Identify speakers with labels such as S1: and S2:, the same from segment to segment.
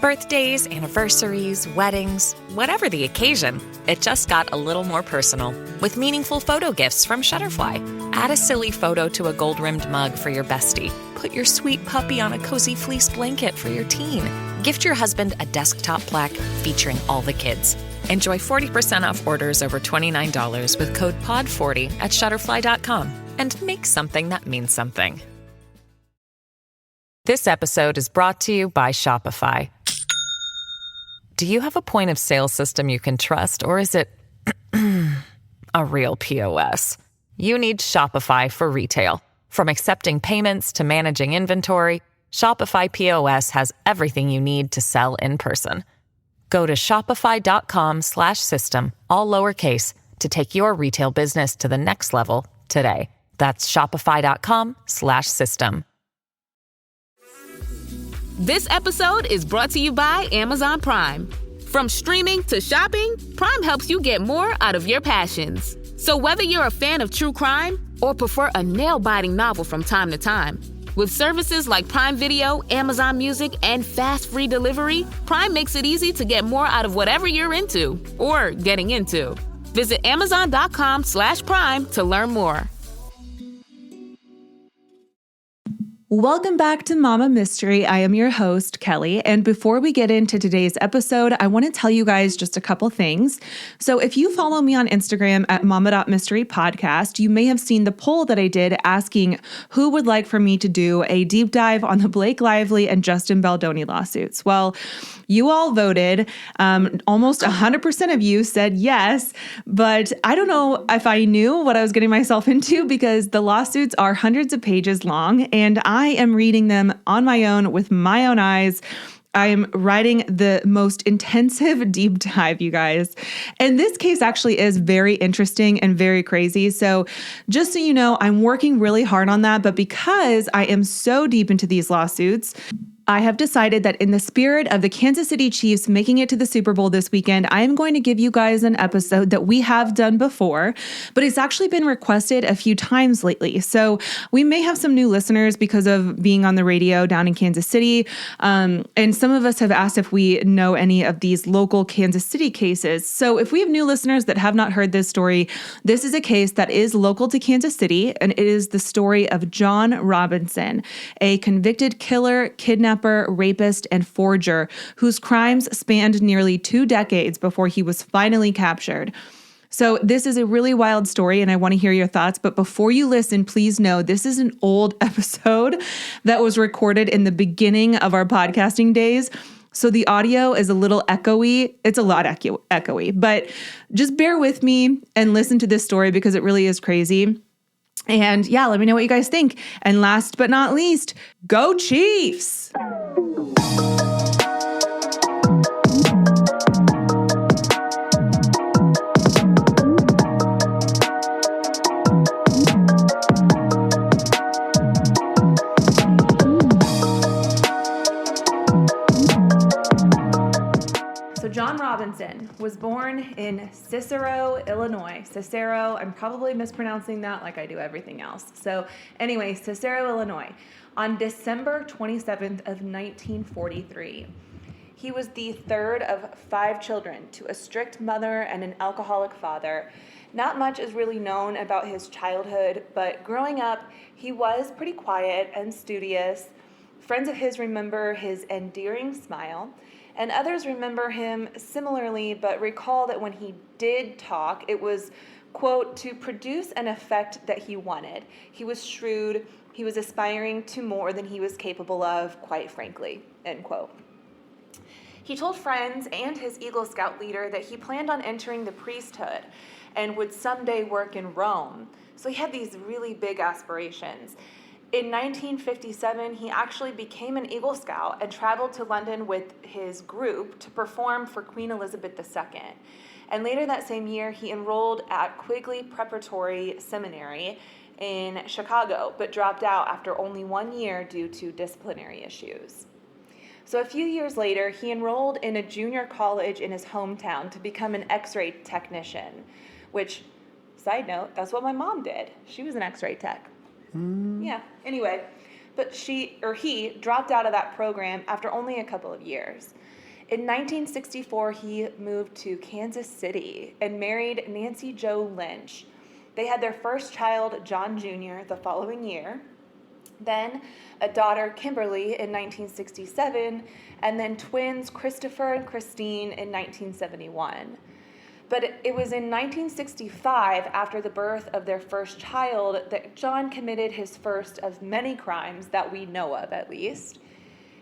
S1: Birthdays, anniversaries, weddings, whatever the occasion, it just got a little more personal with meaningful photo gifts from Shutterfly. Add a silly photo to a gold-rimmed mug for your bestie. Put your sweet puppy on a cozy fleece blanket for your teen. Gift your husband a desktop plaque featuring all the kids. Enjoy 40% off orders over $29 with code POD40 at Shutterfly.com and make something that means something. This episode is brought to you by Shopify. Do you have a point of sale system you can trust, or is it a real POS? You need Shopify for retail. From accepting payments to managing inventory, Shopify POS has everything you need to sell in person. Go to shopify.com/system, all lowercase, to take your retail business to the next level today. That's shopify.com/system.
S2: This episode is brought to you by Amazon Prime. From streaming to shopping, Prime helps you get more out of your passions. So whether you're a fan of true crime or prefer a nail-biting novel from time to time, with services like Prime Video, Amazon Music, and fast free delivery, Prime makes it easy to get more out of whatever you're into or getting into. Visit Amazon.com/Prime to learn more.
S3: Welcome back to Mama Mystery. I am your host, Kelly. And before we get into today's episode, I want to tell you guys just a couple things. So if you follow me on Instagram at mama.mysterypodcast, you may have seen the poll that I did asking who would like for me to do a deep dive on the Blake Lively and Justin Baldoni lawsuits. Well, you all voted. Almost 100% of you said yes, but I don't know if I knew what I was getting myself into because the lawsuits are hundreds of pages long and I am reading them on my own with my own eyes. I am writing the most intensive deep dive, you guys. And this case actually is very interesting and very crazy. So just so you know, I'm working really hard on that. But because I am so deep into these lawsuits, I have decided that in the spirit of the Kansas City Chiefs making it to the Super Bowl this weekend, I am going to give you guys an episode that we have done before, but it's actually been requested a few times lately. So we may have some new listeners because of being on the radio down in Kansas City. And some of us have asked if we know any of these local Kansas City cases. So if we have new listeners that have not heard this story, this is a case that is local to Kansas City, and it is the story of John Robinson, a convicted killer, kidnapper, rapist, and forger whose crimes spanned nearly 2 decades before he was finally captured. So this is a really wild story and I want to hear your thoughts. But before you listen, please know this is an old episode that was recorded in the beginning of our podcasting days. So the audio is a little echoey. It's a lot echoey, but just bear with me and listen to this story because it really is crazy. And yeah, let me know what you guys think. And last but not least, go Chiefs! John Robinson was born in Cicero, Illinois. Cicero, I'm probably mispronouncing that like I do everything else. So anyway, Cicero, Illinois, on December 27th of 1943. He was the third of 5 children to a strict mother and an alcoholic father. Not much is really known about his childhood, but growing up, he was pretty quiet and studious. Friends of his remember his endearing smile, and others remember him similarly, but recall that when he did talk, it was, quote, to produce an effect that he wanted. He was shrewd. He was aspiring to more than he was capable of, quite frankly, end quote. He told friends and his Eagle Scout leader that he planned on entering the priesthood and would someday work in Rome. So he had these really big aspirations. In 1957, he actually became an Eagle Scout and traveled to London with his group to perform for Queen Elizabeth II. And later that same year, he enrolled at Quigley Preparatory Seminary in Chicago, but dropped out after only 1 year due to disciplinary issues. So a few years later, he enrolled in a junior college in his hometown to become an X-ray technician, which, side note, that's what my mom did. She was an X-ray tech. Yeah, anyway, but he dropped out of that program after only a couple of years. In 1964, he moved to Kansas City and married Nancy Jo Lynch. They had their first child, John Jr., the following year. Then a daughter, Kimberly, in 1967, and then twins, Christopher and Christine, in 1971. But it was in 1965, after the birth of their first child, that John committed his first of many crimes that we know of, at least.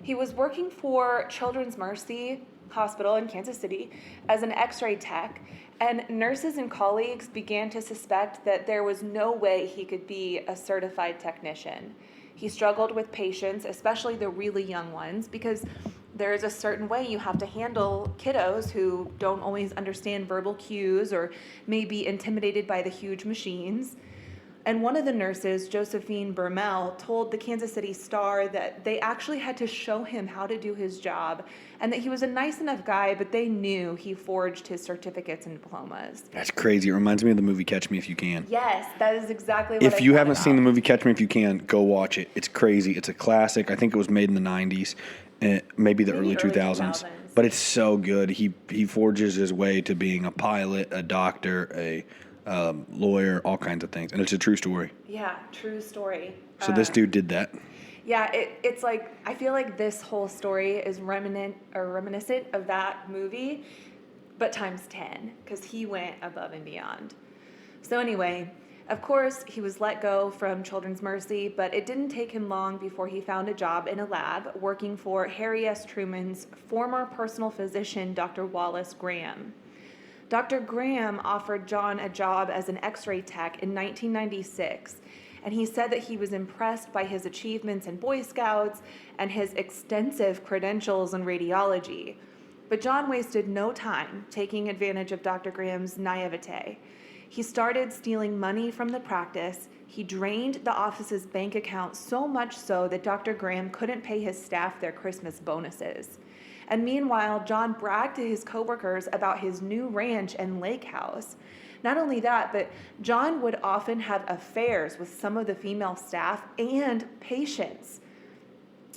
S3: He was working for Children's Mercy Hospital in Kansas City as an x-ray tech, and nurses and colleagues began to suspect that there was no way he could be a certified technician. He struggled with patients, especially the really young ones, because there is a certain way you have to handle kiddos who don't always understand verbal cues or may be intimidated by the huge machines. And one of the nurses, Josephine Bermel, told the Kansas City Star that they actually had to show him how to do his job and that he was a nice enough guy, but they knew he forged his certificates and diplomas.
S4: That's crazy. It reminds me of the movie Catch Me If You Can.
S3: Yes, that is exactly what
S4: If you haven't seen the movie Catch Me If You Can, go watch it. It's crazy. It's a classic. I think it was made in the 90s, maybe the early 2000s. But it's so good. He forges his way to being a pilot, a doctor, a lawyer, all kinds of things. And it's a true story.
S3: Yeah, true story.
S4: So this dude did that.
S3: Yeah, it's like, I feel like this whole story is reminiscent of that movie, but times 10, because he went above and beyond. So anyway, of course, he was let go from Children's Mercy, but it didn't take him long before he found a job in a lab working for Harry S. Truman's former personal physician, Dr. Wallace Graham. Dr. Graham offered John a job as an x-ray tech in 1996, and he said that he was impressed by his achievements in Boy Scouts and his extensive credentials in radiology. But John wasted no time taking advantage of Dr. Graham's naivete. He started stealing money from the practice. He drained the office's bank account so much so that Dr. Graham couldn't pay his staff their Christmas bonuses. And meanwhile, John bragged to his coworkers about his new ranch and lake house. Not only that, but John would often have affairs with some of the female staff and patients.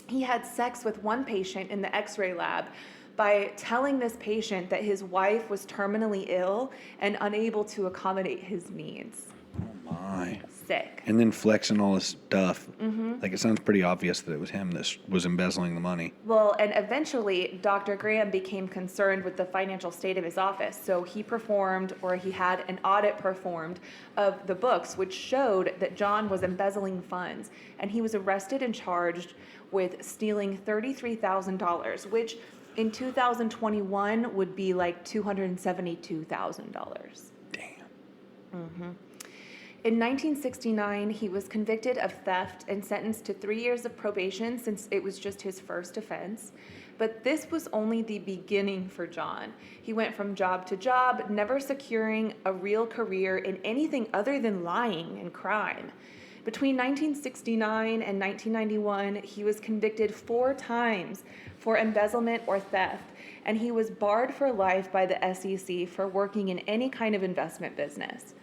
S3: He had sex with one patient in the x-ray lab by telling this patient that his wife was terminally ill and unable to accommodate his needs.
S4: Oh my.
S3: Sick.
S4: And then flexing all this stuff. Mm-hmm. Like, it sounds pretty obvious that it was him that was embezzling the money.
S3: Well, and eventually Dr. Graham became concerned with the financial state of his office. So he had an audit performed of the books, which showed that John was embezzling funds. And he was arrested and charged with stealing $33,000, which in 2021 would be like $272,000.
S4: Damn.
S3: Mm-hmm. In 1969, he was convicted of theft and sentenced to 3 years of probation since it was just his first offense. But this was only the beginning for John. He went from job to job, never securing a real career in anything other than lying and crime. Between 1969 and 1991, he was convicted 4 times for embezzlement or theft, and he was barred for life by the SEC for working in any kind of investment business.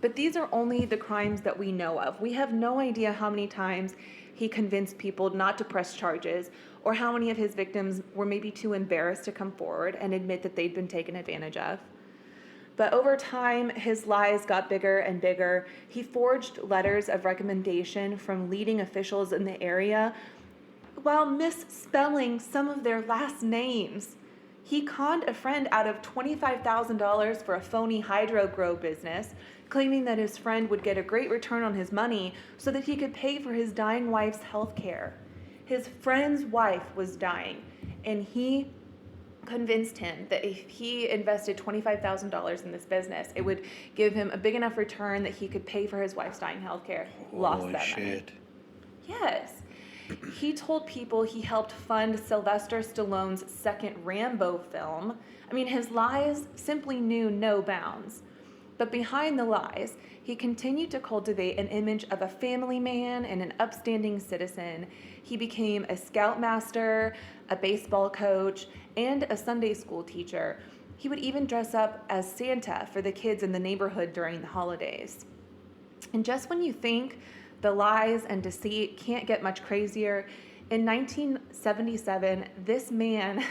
S3: But these are only the crimes that we know of. We have no idea how many times he convinced people not to press charges, or how many of his victims were maybe too embarrassed to come forward and admit that they'd been taken advantage of. But over time, his lies got bigger and bigger. He forged letters of recommendation from leading officials in the area while misspelling some of their last names. He conned a friend out of $25,000 for a phony hydro grow business, claiming that his friend would get a great return on his money so that he could pay for his dying wife's health care. His friend's wife was dying, and he convinced him that if he invested $25,000 in this business, it would give him a big enough return that he could pay for his wife's dying health care. Lost that money. Yes. He told people he helped fund Sylvester Stallone's second Rambo film. I mean, his lies simply knew no bounds. But behind the lies, he continued to cultivate an image of a family man and an upstanding citizen. He became a scoutmaster, a baseball coach, and a Sunday school teacher. He would even dress up as Santa for the kids in the neighborhood during the holidays. And just when you think The lies and deceit can't get much crazier. In 1977, this man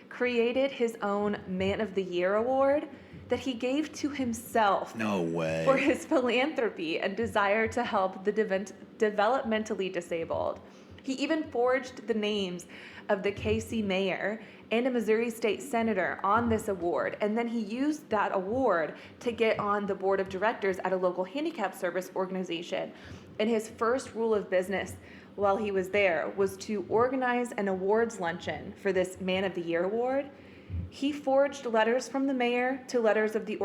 S3: created his own Man of the Year award that he gave to himself.
S4: No way.
S3: For his philanthropy and desire to help the developmentally disabled. He even forged the names of the KC mayor and a Missouri state senator on this award, and then he used that award to get on the board of directors at a local handicap service organization. And his first rule of business while he was there was to organize an awards luncheon for this Man of the Year award. He forged letters from the mayor to letters of the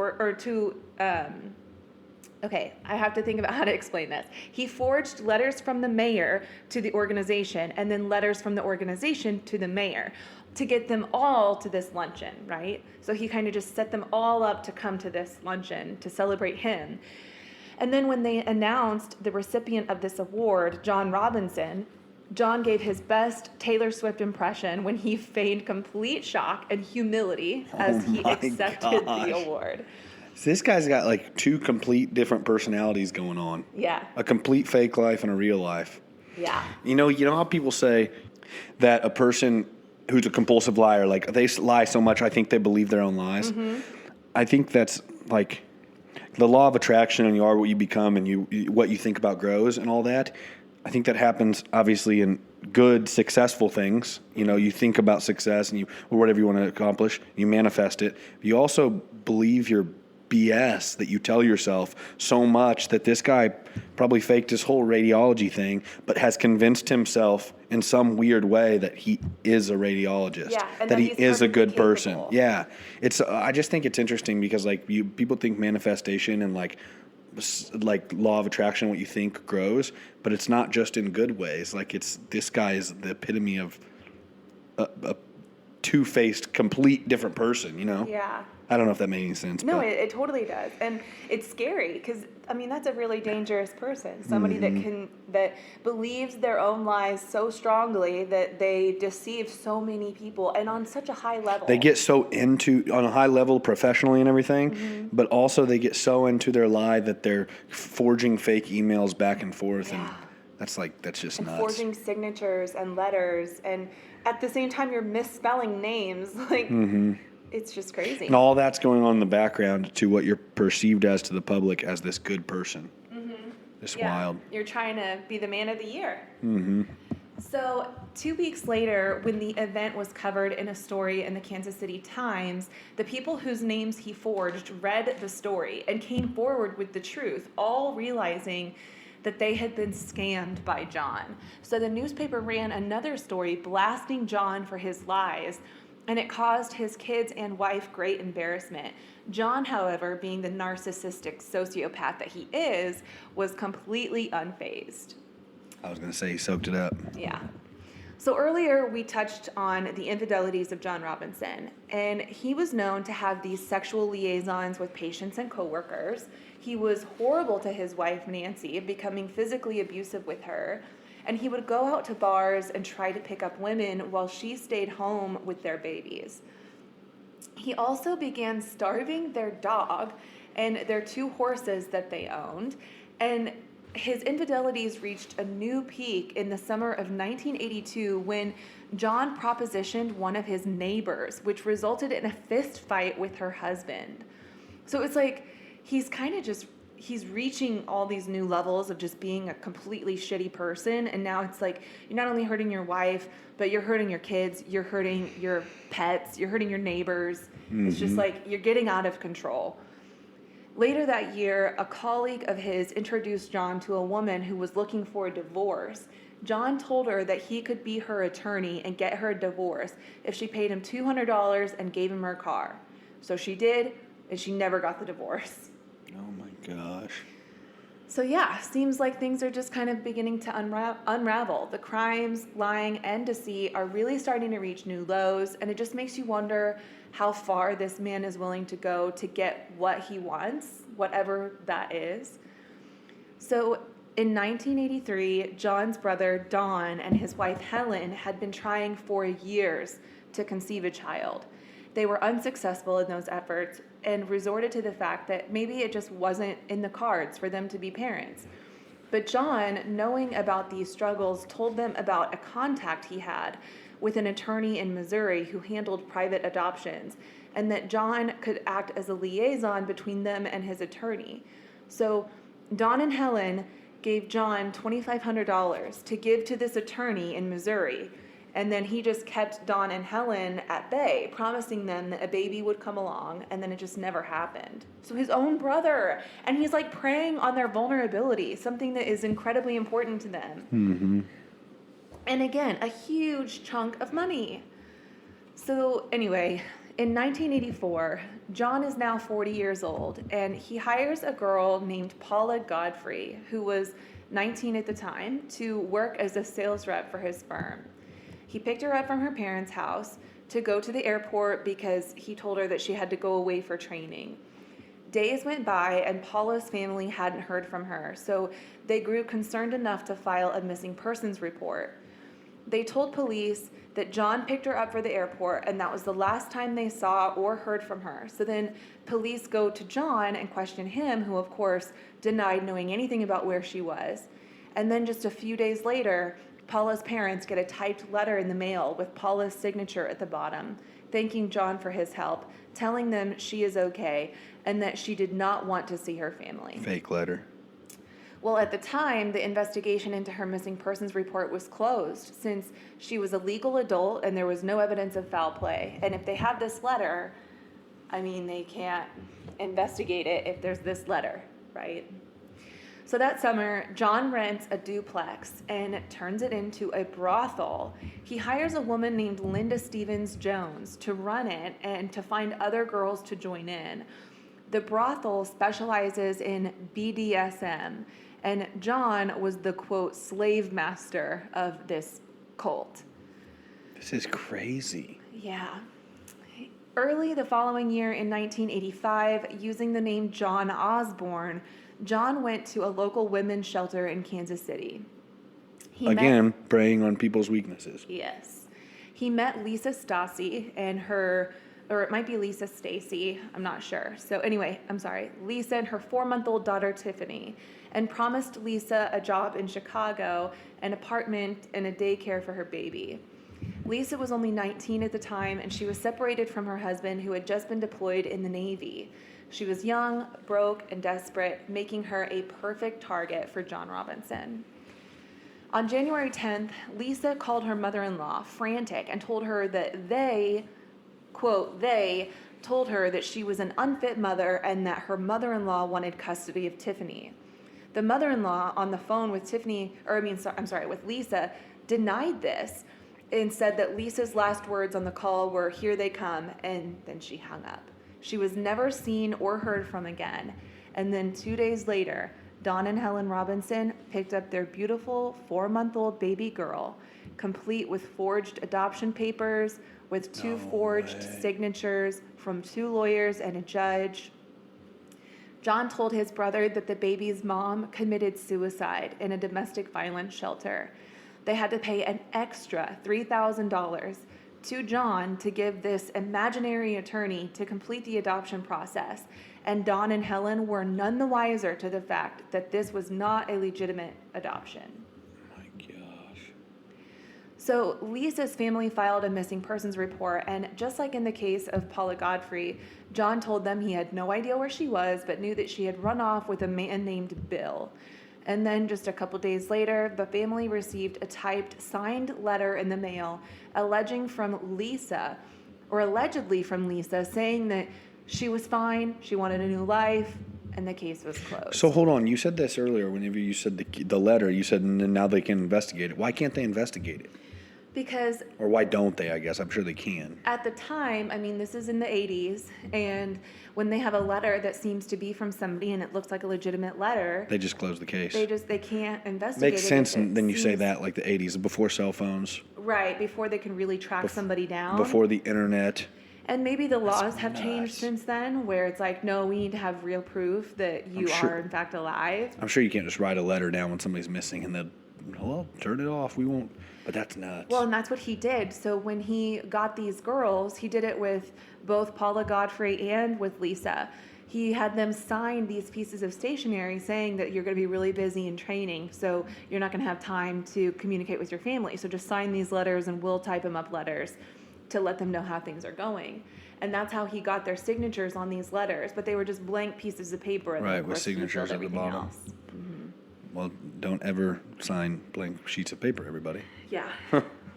S3: okay, I have to think about how to explain this. He forged letters from the mayor to the organization and then letters from the organization to the mayor to get them all to this luncheon, right? So he kind of just set them all up to come to this luncheon to celebrate him. And then when they announced the recipient of this award, John Robinson, John gave his best Taylor Swift impression when he feigned complete shock and humility as he accepted the award.
S4: So this guy's got like two complete different personalities going on.
S3: Yeah.
S4: A complete fake life and a real life.
S3: Yeah.
S4: You know how people say that a person who's a compulsive liar, like they lie so much, I think they believe their own lies. Mm-hmm. I think that's like the law of attraction, and you are what you become, and what you think about grows and all that. I think that happens obviously in good, successful things. You know, you think about success and or whatever you want to accomplish, you manifest it. You also believe your BS that you tell yourself so much that this guy probably faked his whole radiology thing, but has convinced himself in some weird way that he is a radiologist, that he is a good person. Yeah, I just think it's interesting because like people think manifestation and like law of attraction, what you think grows, but it's not just in good ways. Like this guy is the epitome of a two-faced, complete different person. You know?
S3: Yeah.
S4: I don't know if that made any sense.
S3: No, it totally does. And it's scary because, I mean, that's a really dangerous person. Somebody that believes their own lies so strongly that they deceive so many people and on such a high level.
S4: They get so on a high level professionally and everything, but also they get so into their lie that they're forging fake emails back and forth.
S3: Yeah.
S4: And that's just nuts.
S3: Forging signatures and letters. And at the same time, you're misspelling names. Like... Mm-hmm. It's just crazy.
S4: And all that's going on in the background to what you're perceived as to the public as this good person. Mm-hmm. It's wild.
S3: You're trying to be the Man of the Year.
S4: Mm-hmm.
S3: So 2 weeks later, when the event was covered in a story in the Kansas City Times, the people whose names he forged read the story and came forward with the truth, all realizing that they had been scammed by John. So the newspaper ran another story blasting John for his lies, and it caused his kids and wife great embarrassment. John, however, being the narcissistic sociopath that he is, was completely unfazed.
S4: I was going to say he soaked it up.
S3: Yeah. So earlier we touched on the infidelities of John Robinson, and he was known to have these sexual liaisons with patients and coworkers. He was horrible to his wife, Nancy, becoming physically abusive with her. And he would go out to bars and try to pick up women while she stayed home with their babies. He also began starving their dog and their 2 horses that they owned. And his infidelities reached a new peak in the summer of 1982 when John propositioned one of his neighbors, which resulted in a fist fight with her husband. So it's like he's kind of just... he's reaching all these new levels of just being a completely shitty person. And now it's like, you're not only hurting your wife, but you're hurting your kids, you're hurting your pets, you're hurting your neighbors. Mm-hmm. It's just like, you're getting out of control. Later that year, a colleague of his introduced John to a woman who was looking for a divorce. John told her that he could be her attorney and get her a divorce if she paid him $200 and gave him her car. So she did, and she never got the divorce.
S4: Oh my gosh.
S3: So yeah, seems like things are just kind of beginning to unravel. The crimes, lying, and deceit are really starting to reach new lows, and it just makes you wonder how far this man is willing to go to get what he wants, whatever that is. So in 1983, John's brother Don and his wife Helen had been trying for years to conceive a child. They were unsuccessful in those efforts and resorted to the fact that maybe it just wasn't in the cards for them to be parents. But John, knowing about these struggles, told them about a contact he had with an attorney in Missouri who handled private adoptions, and that John could act as a liaison between them and his attorney. So Don and Helen gave John $2,500 to give to this attorney in Missouri, and then he just kept Don and Helen at bay, promising them that a baby would come along, and then it just never happened. So his own brother, and he's like preying on their vulnerability, something that is incredibly important to them.
S4: Mm-hmm.
S3: And again, a huge chunk of money. So anyway, in 1984, John is now 40 years old, and he hires a girl named Paula Godfrey, who was 19 at the time, to work as a sales rep for his firm. He picked her up from her parents' house to go to the airport because he told her that she had to go away for training. Days went by, and Paula's family hadn't heard from her, so they grew concerned enough to file a missing persons report. They told police that John picked her up for the airport, and that was the last time they saw or heard from her. So then police go to John and question him, who of course denied knowing anything about where she was. And then just a few days later, Paula's parents get a typed letter in the mail with Paula's signature at the bottom, thanking John for his help, telling them she is okay, and that she did not want to see her family.
S4: Fake letter.
S3: Well, at the time, the investigation into her missing persons report was closed since she was a legal adult and there was no evidence of foul play. And if they have this letter, I mean, they can't investigate it if there's this letter, right? So that summer, John rents a duplex and turns it into a brothel. He hires a woman named Linda Stevens Jones to run it and to find other girls to join in. The brothel specializes in BDSM, and John was the, quote, slave master of this cult.
S4: This is crazy.
S3: Yeah. Early the following year in 1985, using the name John Osborne, John went to a local women's shelter in Kansas City.
S4: Again, preying on people's weaknesses.
S3: Yes. He met Lisa Stassi and her, or it might be Lisa Stacy, I'm not sure. So anyway, I'm sorry, Lisa and her 4-month-old daughter Tiffany, and promised Lisa a job in Chicago, an apartment, and a daycare for her baby. Lisa was only 19 at the time, and she was separated from her husband, who had just been deployed in the Navy. She was young, broke, and desperate, making her a perfect target for John Robinson. On January 10th, Lisa called her mother-in-law frantic and told her that they, quote, they told her that she was an unfit mother and that her mother-in-law wanted custody of Tiffany. The mother-in-law on the phone with with Lisa denied this and said that Lisa's last words on the call were, "Here they come," and then she hung up. She was never seen or heard from again. And then 2 days later, Don and Helen Robinson picked up their beautiful 4-month-old baby girl, complete with forged adoption papers, with 2 forged signatures from 2 lawyers and a judge. John told his brother that the baby's mom committed suicide in a domestic violence shelter. They had to pay an extra $3,000 to John to give this imaginary attorney to complete the adoption process. And Don and Helen were none the wiser to the fact that this was not a legitimate adoption.
S4: My gosh.
S3: So Lisa's family filed a missing persons report, and just like in the case of Paula Godfrey, John told them he had no idea where she was, but knew that she had run off with a man named Bill. And then just a couple days later, the family received a typed, signed letter in the mail allegedly from Lisa, saying that she was fine, she wanted a new life, and the case was closed.
S4: So hold on, you said this earlier whenever you said the letter, you said now they can investigate it. Why can't they investigate it?
S3: Because...
S4: Or why don't they, I guess? I'm sure they can.
S3: At the time, I mean, this is in the 80s, and when they have a letter that seems to be from somebody and it looks like a legitimate letter...
S4: They just close the case.
S3: They can't investigate it.
S4: Makes sense, and then you say that, like the 80s, before cell phones.
S3: Right, before they can really track somebody down.
S4: Before the internet.
S3: And maybe the laws have changed since then, where it's like, no, we need to have real proof that you are, in fact, alive.
S4: I'm sure you can't just write a letter down when somebody's missing and then, well, turn it off, we won't... But that's nuts.
S3: Well, and that's what he did. So when he got these girls, he did it with both Paula Godfrey and with Lisa. he had them sign these pieces of stationery saying that you're going to be really busy in training, so you're not going to have time to communicate with your family. So just sign these letters and we'll type them up letters to let them know how things are going. And that's how he got their signatures on these letters, but they were just blank pieces of paper. And
S4: Right,
S3: of
S4: with
S3: course, he
S4: signatures
S3: filled
S4: at the
S3: everything
S4: bottom.
S3: else.
S4: Well, don't ever sign blank sheets of paper, everybody.
S3: Yeah,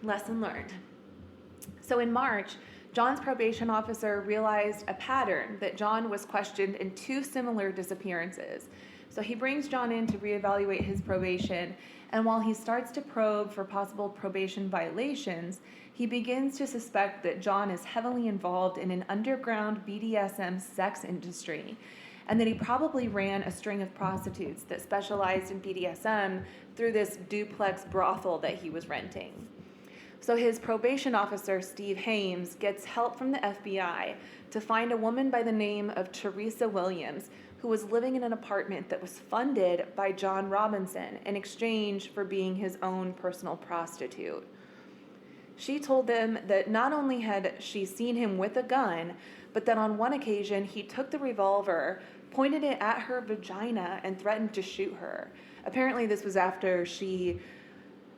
S3: lesson learned. So in March, John's probation officer realized a pattern that John was questioned in 2 similar disappearances. So he brings John in to reevaluate his probation, and while he starts to probe for possible probation violations, he begins to suspect that John is heavily involved in an underground BDSM sex industry, and that he probably ran a string of prostitutes that specialized in BDSM through this duplex brothel that he was renting. So his probation officer, Steve Hames, gets help from the FBI to find a woman by the name of Teresa Williams, who was living in an apartment that was funded by John Robinson in exchange for being his own personal prostitute. She told them that not only had she seen him with a gun, but that on one occasion he took the revolver, pointed it at her vagina, and threatened to shoot her. Apparently this was after she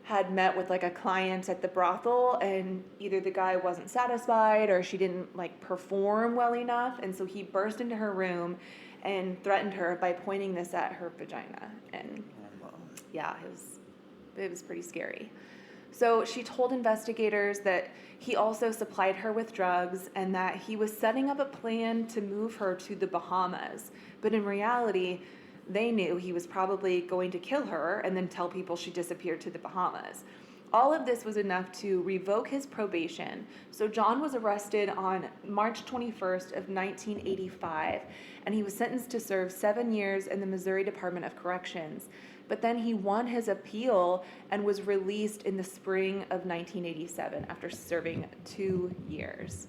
S3: had met with like a client at the brothel, and either the guy wasn't satisfied or she didn't like perform well enough, and so he burst into her room and threatened her by pointing this at her vagina. And yeah, it was pretty scary. So she told investigators that he also supplied her with drugs and that he was setting up a plan to move her to the Bahamas. But in reality, they knew he was probably going to kill her and then tell people she disappeared to the Bahamas. All of this was enough to revoke his probation. So John was arrested on March 21st of 1985, and he was sentenced to serve 7 years in the Missouri Department of Corrections. But then he won his appeal and was released in the spring of 1987 after serving 2 years.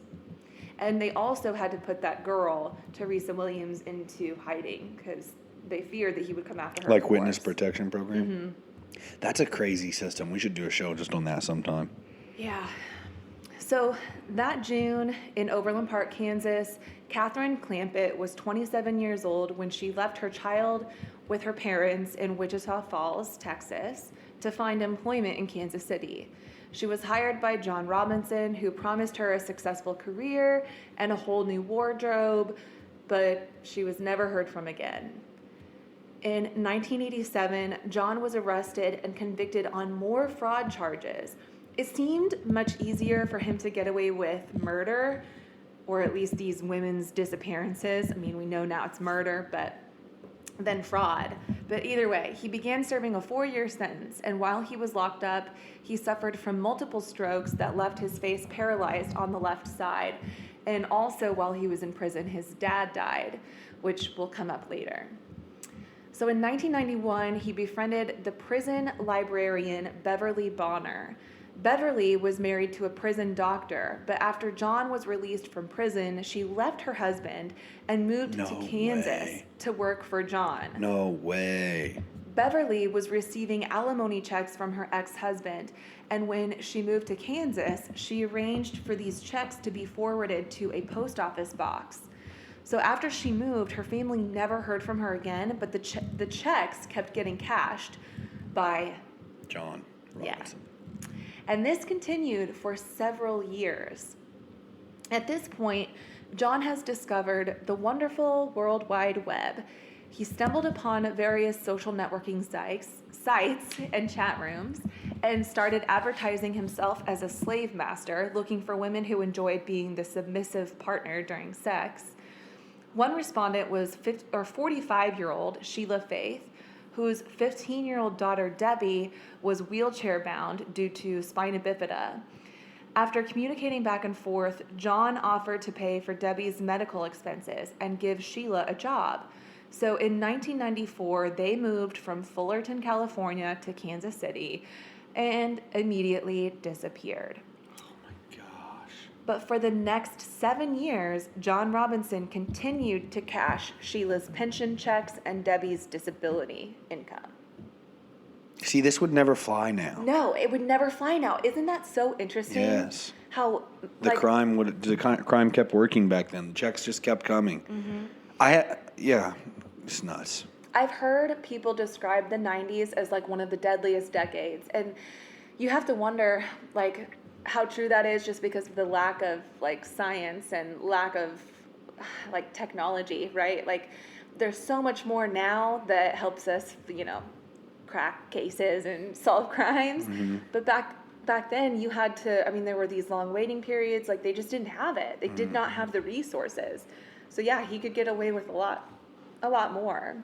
S3: And they also had to put that girl, Teresa Williams, into hiding because they feared that he would come after her.
S4: Like witness protection program? Mm-hmm. That's a crazy system. We should do a show just on that sometime.
S3: Yeah. So that June in Overland Park, Kansas, Catherine Clampett was 27 years old when she left her child with her parents in Wichita Falls, Texas, to find employment in Kansas City. She was hired by John Robinson, who promised her a successful career and a whole new wardrobe, but she was never heard from again. In 1987, John was arrested and convicted on more fraud charges. It seemed much easier for him to get away with murder, or at least these women's disappearances. I mean, we know now it's murder, but than fraud. But either way, he began serving a 4-year sentence, and while he was locked up, he suffered from multiple strokes that left his face paralyzed on the left side. And also, while he was in prison, his dad died, which will come up later. So in 1991, he befriended the prison librarian Beverly Bonner. Beverly was married to a prison doctor, but after John was released from prison, she left her husband and moved to Kansas to work for John.
S4: No way.
S3: Beverly was receiving alimony checks from her ex-husband, and when she moved to Kansas, she arranged for these checks to be forwarded to a post office box. So after she moved, her family never heard from her again, but the checks kept getting cashed by
S4: John Robinson.
S3: Yeah. And this continued for several years. At this point, John has discovered the wonderful World Wide Web. He stumbled upon various social networking sites and chat rooms and started advertising himself as a slave master, looking for women who enjoyed being the submissive partner during sex. One respondent was 45-year-old Sheila Faith, whose 15-year-old daughter Debbie was wheelchair-bound due to spina bifida. After communicating back and forth, John offered to pay for Debbie's medical expenses and give Sheila a job. So in 1994, they moved from Fullerton, California to Kansas City and immediately disappeared. But for the next 7 years, John Robinson continued to cash Sheila's pension checks and Debbie's disability income.
S4: See, this would never fly now.
S3: No, it would never fly now. Isn't that so interesting?
S4: Yes.
S3: How
S4: the crime kept working back then. The checks just kept coming.
S3: Mm-hmm.
S4: Yeah, it's nuts.
S3: I've heard people describe the 90s as like one of the deadliest decades. And you have to wonder, like, how true that is just because of the lack of, like, science and lack of, like, technology, right? Like, there's so much more now that helps us, crack cases and solve crimes. Mm-hmm. But back then, you had to, there were these long waiting periods. Like, they just didn't have it. They did not have the resources. So, yeah, he could get away with a lot more.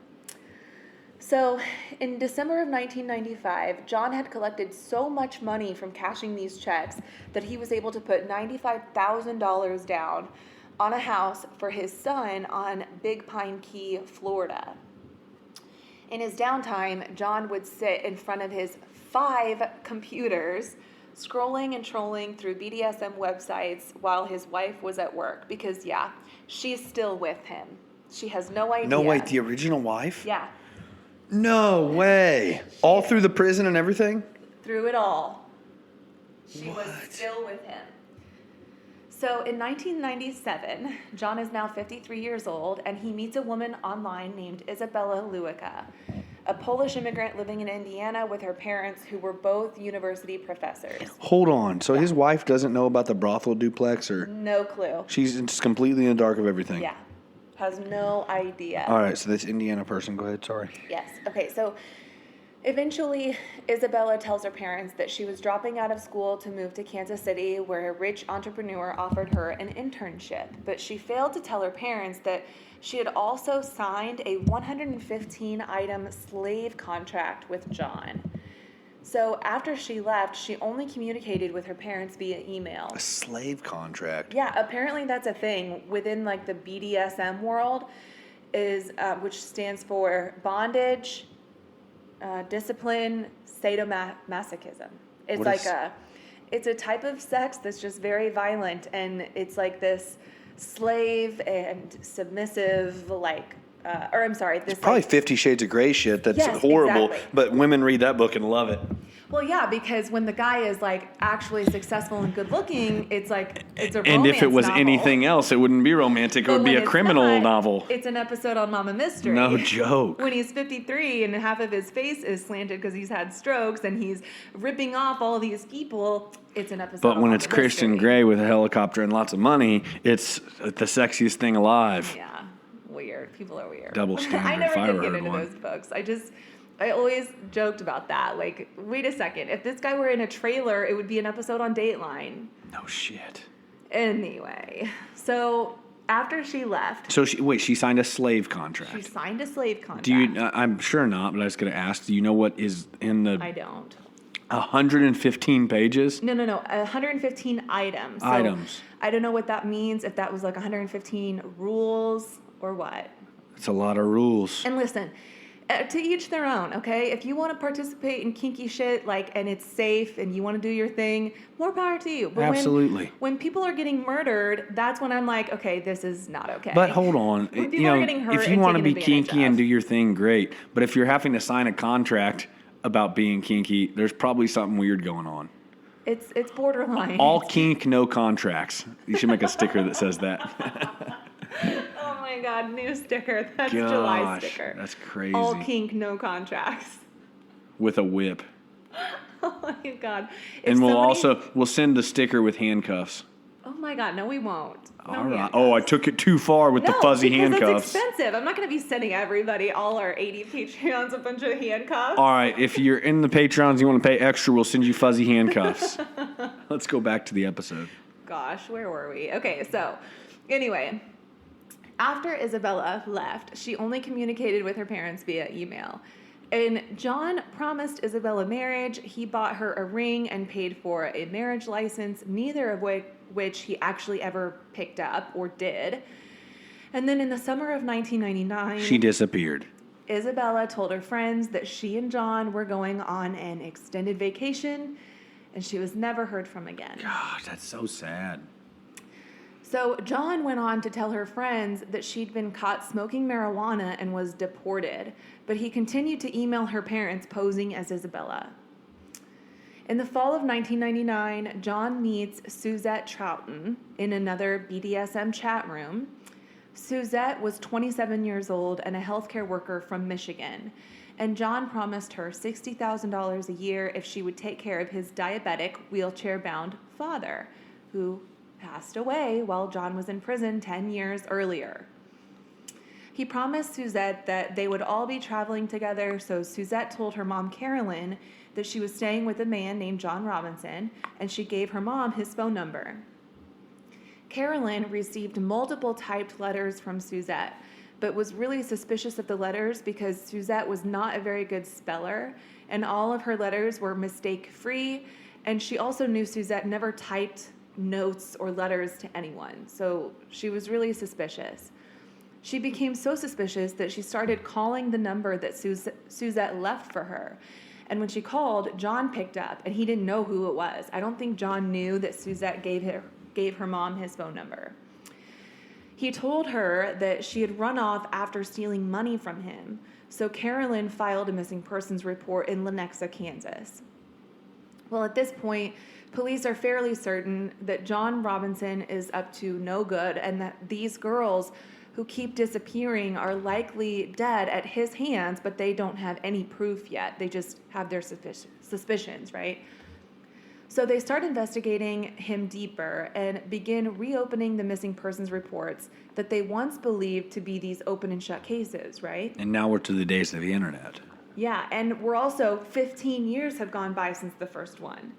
S3: So, in December of 1995, John had collected so much money from cashing these checks that he was able to put $95,000 down on a house for his son on Big Pine Key, Florida. In his downtime, John would sit in front of his 5 computers, scrolling and trolling through BDSM websites while his wife was at work because, yeah, she's still with him. She has no idea.
S4: No, wait, the original wife?
S3: Yeah.
S4: No way. All through the prison and everything?
S3: Through it all. She was still with him. So in 1997, John is now 53 years old, and he meets a woman online named Isabella Luica, a Polish immigrant living in Indiana with her parents who were both university professors.
S4: Hold on. So his wife doesn't know about the brothel duplex? Or
S3: no clue.
S4: She's just completely in the dark of everything?
S3: Yeah. Has no idea.
S4: All right, so this Indiana person, go ahead, sorry.
S3: Yes. Okay, so eventually Isabella tells her parents that she was dropping out of school to move to Kansas City, where a rich entrepreneur offered her an internship. But she failed to tell her parents that she had also signed a 115-item slave contract with John. So after she left, she only communicated with her parents via email.
S4: A slave contract?
S3: Yeah, apparently that's a thing within like the BDSM world, is which stands for bondage, discipline, sadomasochism. It's a type of sex that's just very violent, and it's like this slave and submissive,
S4: It's probably 50 Shades of Grey shit that's horrible,
S3: exactly.
S4: But women read that book and love it.
S3: Well, yeah, because when the guy is like actually successful and good looking, it's like it's a romance
S4: And if it was
S3: novel.
S4: anything else, it wouldn't be romantic. It would be a criminal novel.
S3: It's an episode on Mama Mystery.
S4: No joke.
S3: When he's 53 and half of his face is slanted because he's had strokes and he's ripping off all these people, it's an episode.
S4: But
S3: on
S4: when
S3: Mama
S4: it's Christian
S3: Mystery.
S4: Grey with a helicopter and lots of money, it's the sexiest thing alive.
S3: Yeah, weird. People are weird.
S4: Double standard.
S3: I never
S4: if I
S3: did
S4: ever
S3: get
S4: heard
S3: into
S4: one.
S3: those books. I always joked about that. Like, wait a second. If this guy were in a trailer, it would be an episode on Dateline.
S4: No shit.
S3: Anyway, so after she left,
S4: So she signed a slave contract.
S3: she signed a slave contract.
S4: Do you? I'm sure not, but I was going to ask. Do you know what is in the
S3: I don't.
S4: 115 pages?
S3: No. 115 items. So
S4: Items.
S3: I don't know what that means, if that was like 115 rules or what.
S4: It's a lot of rules.
S3: And listen, to each their own, okay? If you want to participate in kinky shit, and it's safe and you want to do your thing, more power to you. But
S4: Absolutely.
S3: When people are getting murdered, that's when I'm like, okay, this is not okay.
S4: But hold on.
S3: When people are getting hurt
S4: if you
S3: and
S4: want to
S3: taken
S4: be
S3: advantage
S4: kinky
S3: of.
S4: and do your thing, great. But if you're having to sign a contract about being kinky, there's probably something weird going on.
S3: It's borderline.
S4: All kink, no contracts. You should make a sticker that says that.
S3: Oh my God, new sticker. That's
S4: Gosh,
S3: July sticker.
S4: that's crazy.
S3: All kink, no contracts.
S4: With a whip.
S3: Oh my God.
S4: And we'll send the sticker with handcuffs.
S3: Oh my God, no, we won't. No
S4: All right.
S3: handcuffs.
S4: Oh, I took it too far with the fuzzy
S3: because
S4: handcuffs.
S3: That's expensive. I'm not going to be sending everybody, all our 80 Patreons, a bunch of handcuffs.
S4: All right, if you're in the Patreons, you want to pay extra, we'll send you fuzzy handcuffs. Let's go back to the episode.
S3: Gosh, where were we? Okay, so anyway, after Isabella left, she only communicated with her parents via email. And John promised Isabella marriage. He bought her a ring and paid for a marriage license, neither of which he actually ever picked up or did. And then in the summer of 1999...
S4: She disappeared.
S3: Isabella told her friends that she and John were going on an extended vacation, and she was never heard from again.
S4: God, that's so sad.
S3: So John went on to tell her friends that she'd been caught smoking marijuana and was deported, but he continued to email her parents posing as Isabella. In the fall of 1999, John meets Suzette Troughton in another BDSM chat room. Suzette was 27 years old and a healthcare worker from Michigan. And John promised her $60,000 a year if she would take care of his diabetic, wheelchair-bound father, who passed away while John was in prison 10 years earlier. He promised Suzette that they would all be traveling together, so Suzette told her mom, Carolyn, that she was staying with a man named John Robinson, and she gave her mom his phone number. Carolyn received multiple typed letters from Suzette, but was really suspicious of the letters because Suzette was not a very good speller, and all of her letters were mistake-free, and she also knew Suzette never typed notes or letters to anyone, so she was really suspicious. She became so suspicious that she started calling the number that Suzette left for her. And when she called, John picked up, and he didn't know who it was. I don't think John knew that Suzette gave her mom his phone number. He told her that she had run off after stealing money from him, so Carolyn filed a missing persons report in Lenexa, Kansas. Well, at this point, police are fairly certain that John Robinson is up to no good and that these girls who keep disappearing are likely dead at his hands, but they don't have any proof yet. They just have their suspicions, right? So they start investigating him deeper and begin reopening the missing persons reports that they once believed to be these open and shut cases, right?
S4: And now we're to the days of the internet.
S3: Yeah, and we're also 15 years have gone by since the first one.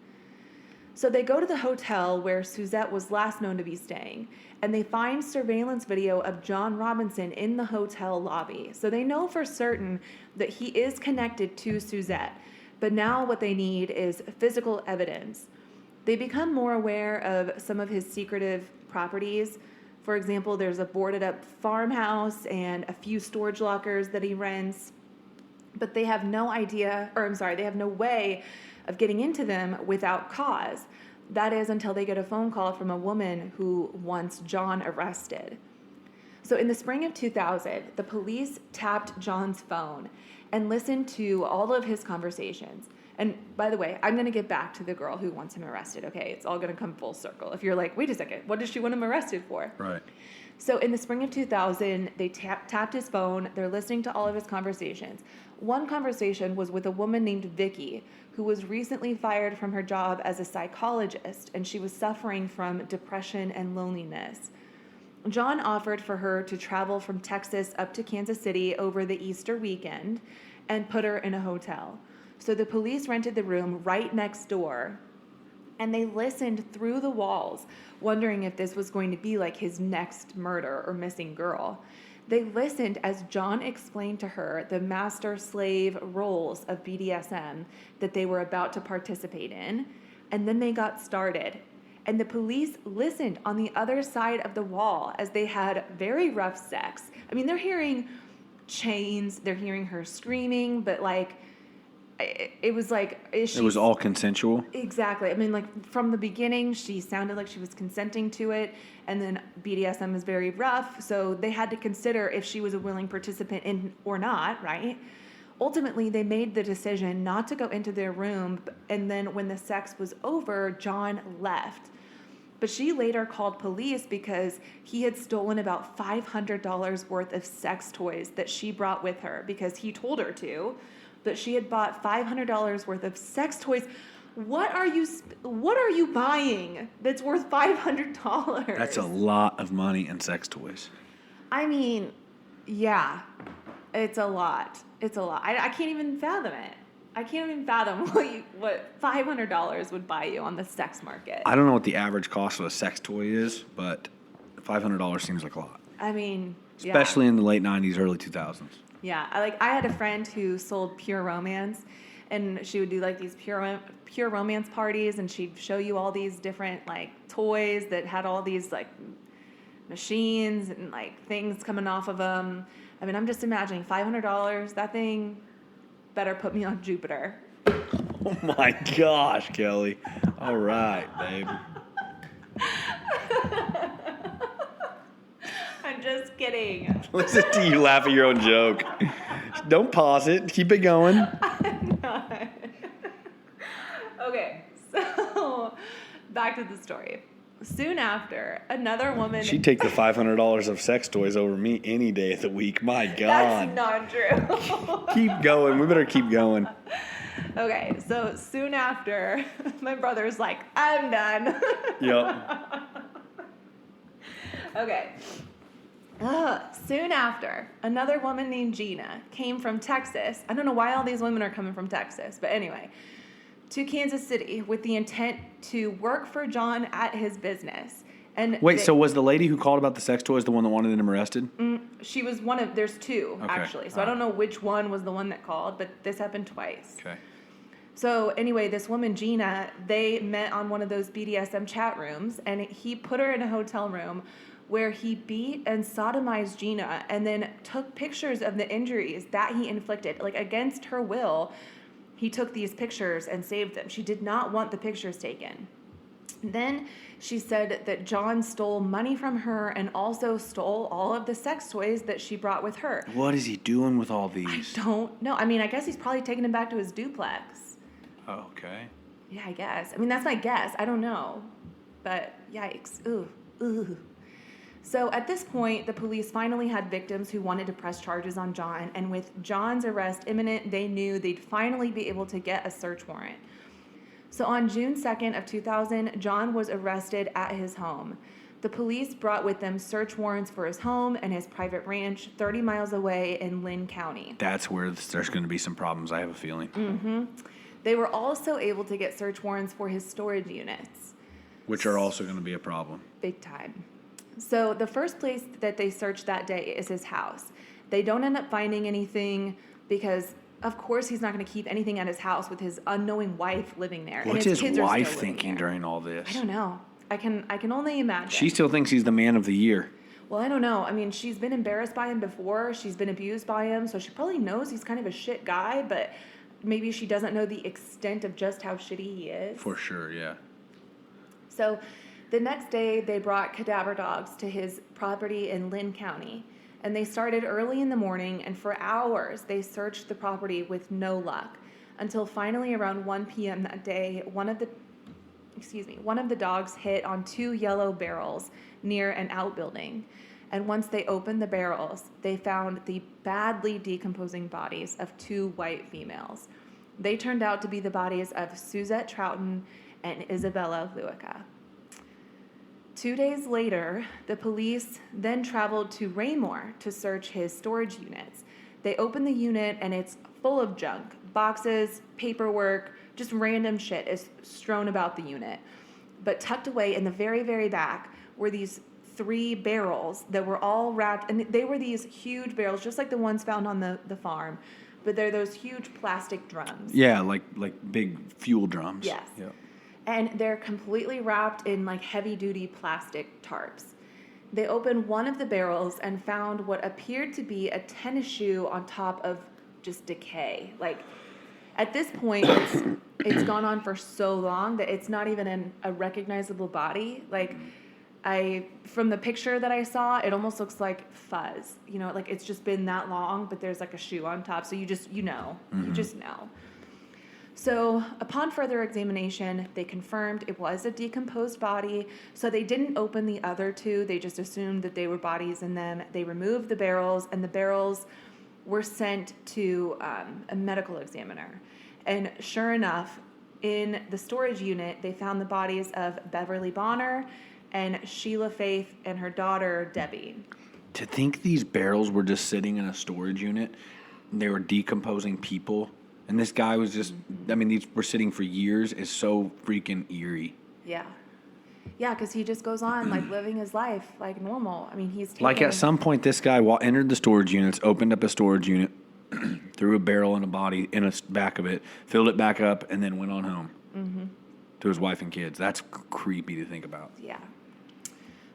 S3: So they go to the hotel where Suzette was last known to be staying, and they find surveillance video of John Robinson in the hotel lobby. So they know for certain that he is connected to Suzette, but now what they need is physical evidence. They become more aware of some of his secretive properties. For example, there's a boarded up farmhouse and a few storage lockers that he rents, but they have no way of getting into them without cause. That is until they get a phone call from a woman who wants John arrested. So in the spring of 2000, the police tapped John's phone and listened to all of his conversations. And by the way, I'm going to get back to the girl who wants him arrested, okay? It's all going to come full circle. If you're like, wait a second, what does she want him arrested for?
S4: Right.
S3: So in the spring of 2000, they tapped his phone. They're listening to all of his conversations. One conversation was with a woman named Vicky, who was recently fired from her job as a psychologist, and she was suffering from depression and loneliness. John offered for her to travel from Texas up to Kansas City over the Easter weekend and put her in a hotel. So the police rented the room right next door, and they listened through the walls, wondering if this was going to be like his next murder or missing girl. They listened as John explained to her the master-slave roles of BDSM that they were about to participate in, and then they got started. And the police listened on the other side of the wall as they had very rough sex. I mean, they're hearing chains, they're hearing her screaming, but like, it was like...
S4: It was all consensual?
S3: Exactly. I mean, like, from the beginning, she sounded like she was consenting to it, and then BDSM is very rough, so they had to consider if she was a willing participant in or not, right? Ultimately, they made the decision not to go into their room, and then when the sex was over, John left. But she later called police because he had stolen about $500 worth of sex toys that she brought with her because he told her to. That she had bought $500 worth of sex toys. What are you buying that's worth $500?
S4: That's a lot of money in sex toys.
S3: I mean, yeah, it's a lot. It's a lot. I can't even fathom it. I can't even fathom what $500 would buy you on the sex market.
S4: I don't know what the average cost of a sex toy is, but $500 seems like a lot.
S3: I mean,
S4: especially in the late 90s, early 2000s.
S3: Yeah, I had a friend who sold Pure Romance, and she would do like these pure romance parties, and she'd show you all these different like toys that had all these like machines and like things coming off of them. I mean, I'm just imagining $500. That thing better put me on Jupiter.
S4: Oh my gosh, Kelly! All right, babe.
S3: I'm just kidding.
S4: Listen to you laugh at your own joke. Don't pause it. Keep it going.
S3: I'm not. Okay, so back to the story. soon after, another woman...
S4: She'd take the $500 of sex toys over me any day of the week. My God.
S3: That's not true.
S4: Keep going. We better keep going.
S3: Okay, so soon after, my brother's like, I'm done.
S4: Yep.
S3: Okay. Soon after, another woman named Gina came from Texas. I don't know why all these women are coming from Texas, but anyway, to Kansas City with the intent to work for John at his business. And
S4: wait, so was the lady who called about the sex toys the one that wanted him arrested?
S3: She was one of, there's two, actually. So I don't know which one was the one that called, but this happened twice.
S4: Okay.
S3: So anyway, this woman, Gina, they met on one of those BDSM chat rooms, and he put her in a hotel room where he beat and sodomized Gina and then took pictures of the injuries that he inflicted. Like, against her will, he took these pictures and saved them. She did not want the pictures taken. Then she said that John stole money from her and also stole all of the sex toys that she brought with her.
S4: What is he doing with all these?
S3: I don't know. I mean, I guess he's probably taking them back to his duplex.
S4: Oh, okay.
S3: Yeah, I guess. I mean, that's my guess. I don't know. But yikes. Ooh. So at this point, the police finally had victims who wanted to press charges on John, and with John's arrest imminent, they knew they'd finally be able to get a search warrant. So on June 2nd of 2000, John was arrested at his home. The police brought with them search warrants for his home and his private ranch 30 miles away in Lynn County.
S4: That's where there's going to be some problems, I have a feeling.
S3: Mm-hmm. They were also able to get search warrants for his storage units.
S4: Which are also going to be a problem.
S3: Big time. So the first place that they searched that day is his house. They don't end up finding anything because, of course, he's not going to keep anything at his house with his unknowing wife living there.
S4: What's
S3: and his
S4: his
S3: kids
S4: wife
S3: are still
S4: thinking
S3: there.
S4: during all this?
S3: I don't know. I can only imagine.
S4: She still thinks he's the man of the year.
S3: Well, I don't know. I mean, she's been embarrassed by him before. She's been abused by him. So she probably knows he's kind of a shit guy, but maybe she doesn't know the extent of just how shitty he is.
S4: For sure, yeah.
S3: So the next day, they brought cadaver dogs to his property in Lynn County. And they started early in the morning, and for hours, they searched the property with no luck. Until finally around 1 p.m. that day, one of the dogs hit on 2 yellow barrels near an outbuilding. And once they opened the barrels, they found the badly decomposing bodies of 2 white females. They turned out to be the bodies of Suzette Troughton and Isabella Luica. 2 days later, the police then traveled to Raymore to search his storage units. They opened the unit and it's full of junk. Boxes, paperwork, just random shit is strewn about the unit. But tucked away in the very, very back were these 3 barrels that were all wrapped, and they were these huge barrels, just like the ones found on the farm. But they're those huge plastic drums.
S4: Yeah, like big fuel drums.
S3: Yes.
S4: Yeah.
S3: And they're completely wrapped in like heavy-duty plastic tarps. They opened one of the barrels and found what appeared to be a tennis shoe on top of just decay. Like, at this point, it's gone on for so long that it's not even a recognizable body. Like, from the picture that I saw, it almost looks like fuzz. You know, like it's just been that long, but there's like a shoe on top. So you just know. So upon further examination, they confirmed it was a decomposed body. So they didn't open the other 2. They just assumed that they were bodies in them. They removed the barrels, and the barrels were sent to a medical examiner. And sure enough, in the storage unit, they found the bodies of Beverly Bonner and Sheila Faith and her daughter, Debbie.
S4: To think these barrels were just sitting in a storage unit, and they were decomposing people, and this guy was just, I mean, these were sitting for years, is so freaking eerie.
S3: Yeah. Yeah, because he just goes on, like, living his life like normal. I mean, he's taking...
S4: Like, at some point, this guy entered the storage units, opened up a storage unit, threw a barrel and a body in the back of it, filled it back up, and then went on home to his wife and kids. That's creepy to think about.
S3: Yeah.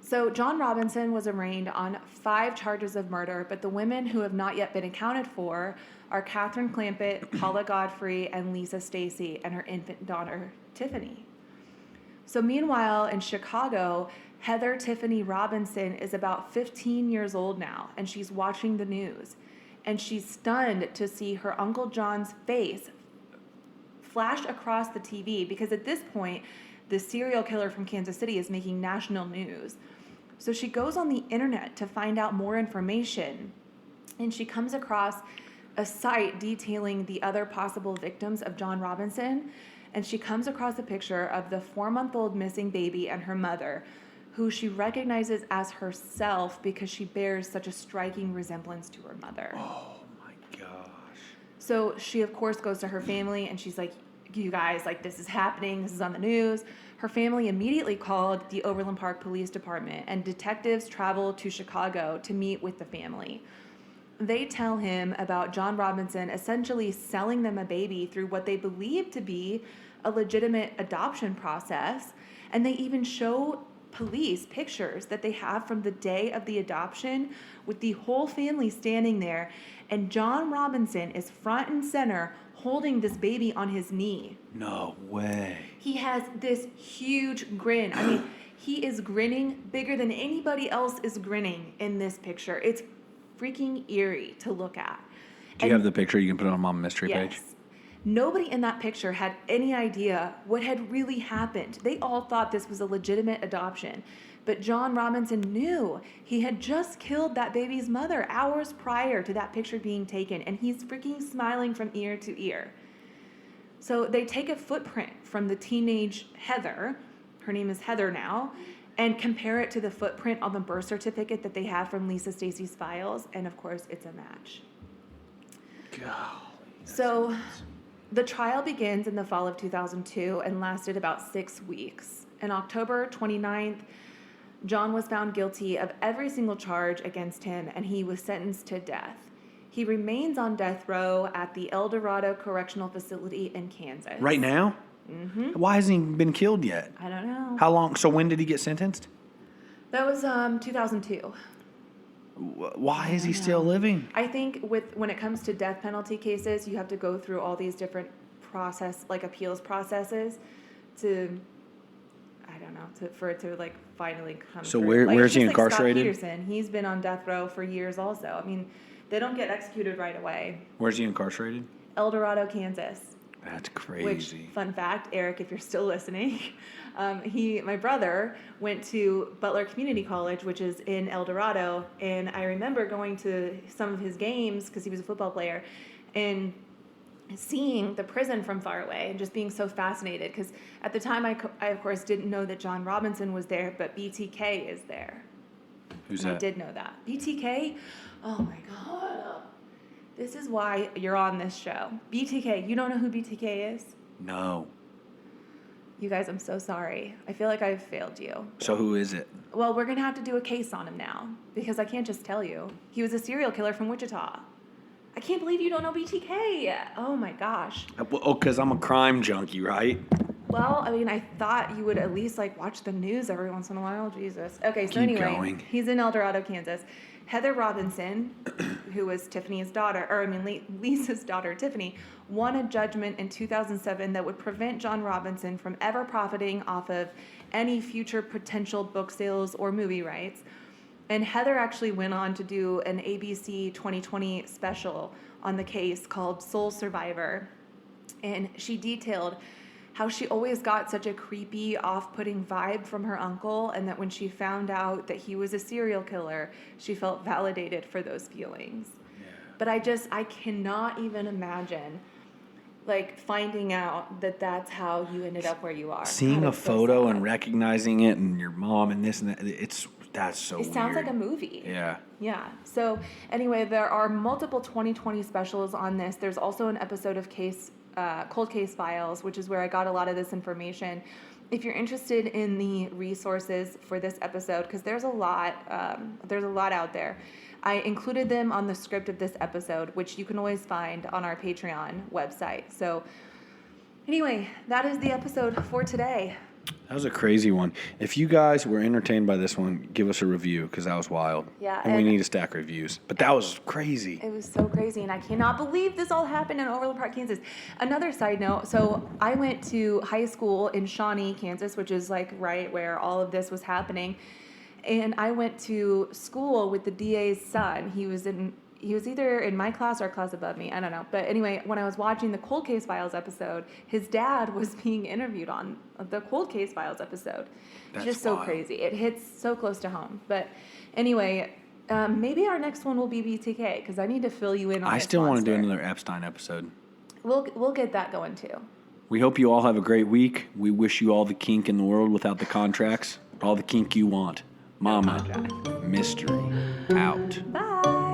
S3: So John Robinson was arraigned on 5 charges of murder, but the women who have not yet been accounted for are Catherine Clampett, Paula Godfrey, and Lisa Stacy, and her infant daughter, Tiffany. So meanwhile, in Chicago, Heather Tiffany Robinson is about 15 years old now, and she's watching the news. And she's stunned to see her Uncle John's face flash across the TV, because at this point, the serial killer from Kansas City is making national news. So she goes on the internet to find out more information, and she comes across a site detailing the other possible victims of John Robinson, and she comes across a picture of the 4-month-old missing baby and her mother, who she recognizes as herself because she bears such a striking resemblance to her mother.
S4: Oh my gosh.
S3: So she, of course, goes to her family and she's like, you guys, like, this is happening. This is on the news. Her family immediately called the Overland Park Police Department, and detectives traveled to Chicago to meet with the family. They tell him about John Robinson essentially selling them a baby through what they believe to be a legitimate adoption process. And they even show police pictures that they have from the day of the adoption with the whole family standing there. And John Robinson is front and center holding this baby on his knee.
S4: No way.
S3: He has this huge grin. I mean, he is grinning bigger than anybody else is grinning in this picture. It's freaking eerie to look at.
S4: Do you have the picture? You can put it on Mama Mystery page.
S3: Yes. Nobody in that picture had any idea what had really happened. They all thought this was a legitimate adoption. But John Robinson knew he had just killed that baby's mother hours prior to that picture being taken, and he's freaking smiling from ear to ear. So they take a footprint from the teenage Heather, her name is Heather now, and compare it to the footprint on the birth certificate that they have from Lisa Stacy's files, and of course it's a match.
S4: Golly,
S3: So the trial begins in the fall of 2002 and lasted about 6 weeks. On October 29th, John was found guilty of every single charge against him, and he was sentenced to death. He remains on death row at the El Dorado Correctional Facility in Kansas.
S4: Right now? Mm-hmm. Why hasn't he been killed yet?
S3: I don't know.
S4: How long? So when did he get sentenced?
S3: That was 2002.
S4: Why is he still living?
S3: I think when it comes to death penalty cases, you have to go through all these different appeals processes to, I don't know, for it to like finally come.
S4: So
S3: through.
S4: where is he
S3: just like
S4: incarcerated?
S3: Scott Peterson, he's been on death row for years also. I mean, they don't get executed right away.
S4: Where's he incarcerated?
S3: El Dorado, Kansas.
S4: That's crazy.
S3: Which, fun fact, Eric, if you're still listening, my brother went to Butler Community College, which is in El Dorado, and I remember going to some of his games because he was a football player, and seeing the prison from far away and just being so fascinated because at the time I of course didn't know that John Robinson was there, but BTK is there.
S4: Who's
S3: and
S4: that?
S3: I did know that. BTK, oh my God. This is why you're on this show. BTK, you don't know who BTK is?
S4: No.
S3: You guys, I'm so sorry. I feel like I've failed you.
S4: So who is it?
S3: Well, we're going to have to do a case on him now because I can't just tell you. He was a serial killer from Wichita. I can't believe you don't know BTK. Oh my gosh.
S4: Oh, because I'm a crime junkie, right?
S3: Well, I mean, I thought you would at least like watch the news every once in a while. Jesus. Okay, so
S4: Keep
S3: anyway,
S4: going.
S3: He's in El Dorado, Kansas. Heather Robinson, who was Lisa's daughter, Tiffany, won a judgment in 2007 that would prevent John Robinson from ever profiting off of any future potential book sales or movie rights. And Heather actually went on to do an ABC 2020 special on the case called Soul Survivor. And she detailed how she always got such a creepy, off-putting vibe from her uncle, and that when she found out that he was a serial killer, she felt validated for those feelings. Yeah. But I cannot even imagine, like, finding out that that's how you ended up where you are.
S4: Seeing a photo and recognizing it and your mom and this and that, that's so weird.
S3: It sounds like a movie.
S4: Yeah.
S3: Yeah. So anyway, there are multiple 2020 specials on this. There's also an episode of Cold Case Files, which is where I got a lot of this information. If you're interested in the resources for this episode, because there's a lot out there, I included them on the script of this episode, which you can always find on our Patreon website. So anyway, that is the episode for today.
S4: That was a crazy one. If you guys were entertained by this one, give us a review because that was wild.
S3: Yeah.
S4: And we need to stack reviews. But that was crazy.
S3: It was so crazy, and I cannot believe this all happened in Overland Park, Kansas. Another side note, so I went to high school in Shawnee, Kansas, which is like right where all of this was happening. And I went to school with the DA's son. He was in he was either in my class or a class above me. I don't know. But anyway, when I was watching the Cold Case Files episode, his dad was being interviewed on the Cold Case Files episode.
S4: That's
S3: just so
S4: wild.
S3: crazy. It hits so close to home. But anyway, maybe our next one will be BTK because I need to fill you in on
S4: I
S3: this
S4: still want to do
S3: monster.
S4: another Epstein episode.
S3: We'll get that going too.
S4: We hope you all have a great week. We wish you all the kink in the world without the contracts. All the kink you want. Mama,
S3: contract.
S4: mystery, out.
S3: Bye.